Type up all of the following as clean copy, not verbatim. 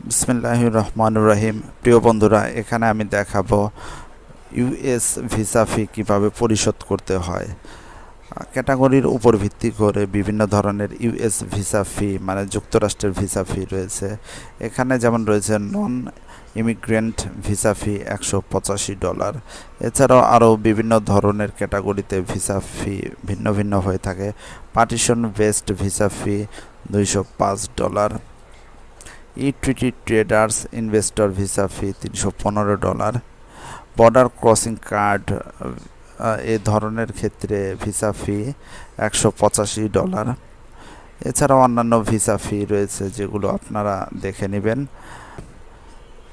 বিসমিল্লাহির রহমানির রহিম। প্রিয় বন্ধুরা, এখানে আমি দেখাবো ইউএস ভিসা ফি কীভাবে পরিশোধ করতে হয়। ক্যাটাগরির উপর ভিত্তি করে বিভিন্ন ধরনের ইউএস ভিসা ফি মানে যুক্তরাষ্ট্রের ভিসা ফি রয়েছে। এখানে যেমন রয়েছে নন ইমিগ্রেন্ট ভিসা ফি $185। এছাড়াও আরও বিভিন্ন ধরনের ক্যাটাগরিতে ভিসা ফি ভিন্ন ভিন্ন হয়ে থাকে। Partition based visa fee $205। Equity traders investor visa fee $315। Border crossing card এ ধরনের ক্ষেত্রে ভিসা ফি $185। এছাড়াও অন্যান্য ভিসা ফি রয়েছে যেগুলো আপনারা দেখে নেবেন।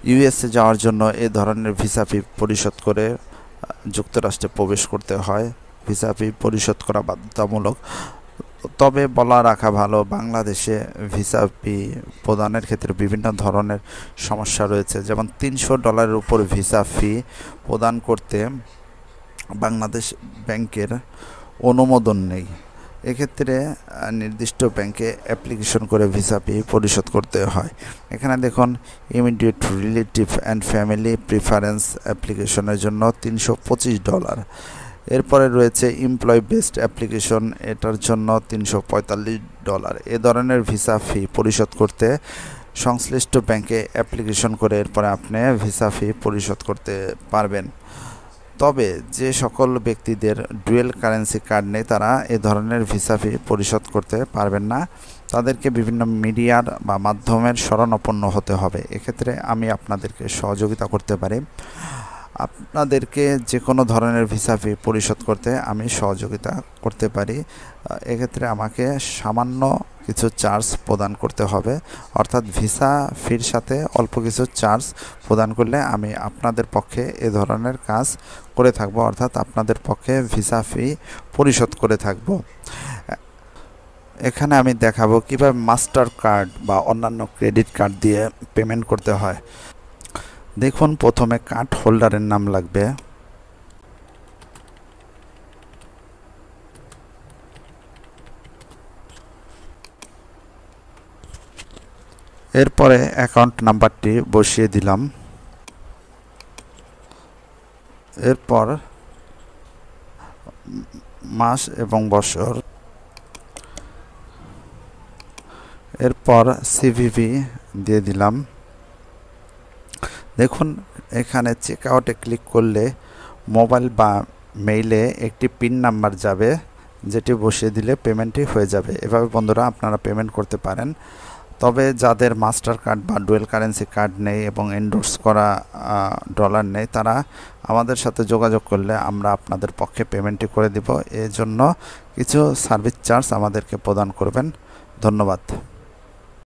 ইউএসএ যাওয়ার জন্য এ ধরনের ভিসা ফি পরিশোধ করে যুক্তরাষ্ট্রে প্রবেশ করতে হয়। ভিসা ফি পরিশোধ করা বাধ্যতামূলক। তবে বলা রাখা ভালো, বাংলাদেশে ভিসা ফি প্রদানের ক্ষেত্রে বিভিন্ন ধরনের সমস্যা রয়েছে। যেমন $300 উপর ভিসা ফি প্রদান করতে বাংলাদেশ ব্যাংকের অনুমোদন নেই। এক্ষেত্রে নির্দিষ্ট ব্যাংকে অ্যাপ্লিকেশন করে ভিসা ফি পরিশোধ করতে হয়। এখানে দেখুন, immediate relative and family preference অ্যাপ্লিকেশনের জন্য $325। এরপরে রয়েছে এমপ্লয় বেসড অ্যাপ্লিকেশন, এটার জন্য $345। এ ধরনের ভিসা ফি পরিশোধ করতে সংশ্লিষ্ট ব্যাংকে অ্যাপ্লিকেশন করে এরপরে আপনি ভিসা ফি পরিশোধ করতে পারবেন। তবে যে সকল ব্যক্তিদের ডুয়েল কারেন্সি কার্ড নেই তারা এ ধরনের ভিসা ফি পরিশোধ করতে পারবেন না। তাদেরকে বিভিন্ন মিডিয়ার বা মাধ্যমের শরণাপন্ন হতে হবে। এক্ষেত্রে আমি আপনাদেরকে সহযোগিতা করতে পারি। আপনাদেরকে যে কোনো ধরনের ভিসা ফি পরিশোধ করতে আমি সহযোগিতা করতে পারি। এক্ষেত্রে আমাকে সামান্য কিছু চার্জ প্রদান করতে হবে, অর্থাৎ ভিসা ফির সাথে অল্প কিছু চার্জ প্রদান করলে আমি আপনাদের পক্ষে এ ধরনের কাজ করে থাকব, অর্থাৎ আপনাদের পক্ষে ভিসা ফি পরিশোধ করে থাকব। এখানে আমি দেখাবো কিভাবে মাস্টার কার্ড বা অন্যান্য ক্রেডিট কার্ড দিয়ে পেমেন্ট করতে হয়। দেখুন, প্রথমে কার্ড হোল্ডারের নাম লাগবে। এরপরে অ্যাকাউন্ট নাম্বারটি বসিয়ে দিলাম। এরপর মাস এবং বছর, এরপর সিভিভি দিয়ে দিলাম। দেখুন, এখানে চেক আউটে ক্লিক করলে মোবাইল বা মেইলে একটি পিন নাম্বার যাবে, যেটি বসিয়ে দিলে পেমেন্টটি হয়ে যাবে। এভাবে বন্ধুরা আপনারা পেমেন্ট করতে পারেন। তবে যাদের মাস্টার কার্ড বা ডুয়েল কারেন্সি কার্ড নেই এবং এন্ডোর্স করা ডলার নেই, তারা আমাদের সাথে যোগাযোগ করলে আমরা আপনাদের পক্ষে পেমেন্টটি করে দিব। এর জন্য কিছু সার্ভিস চার্জ আমাদেরকে প্রদান করবেন। ধন্যবাদ।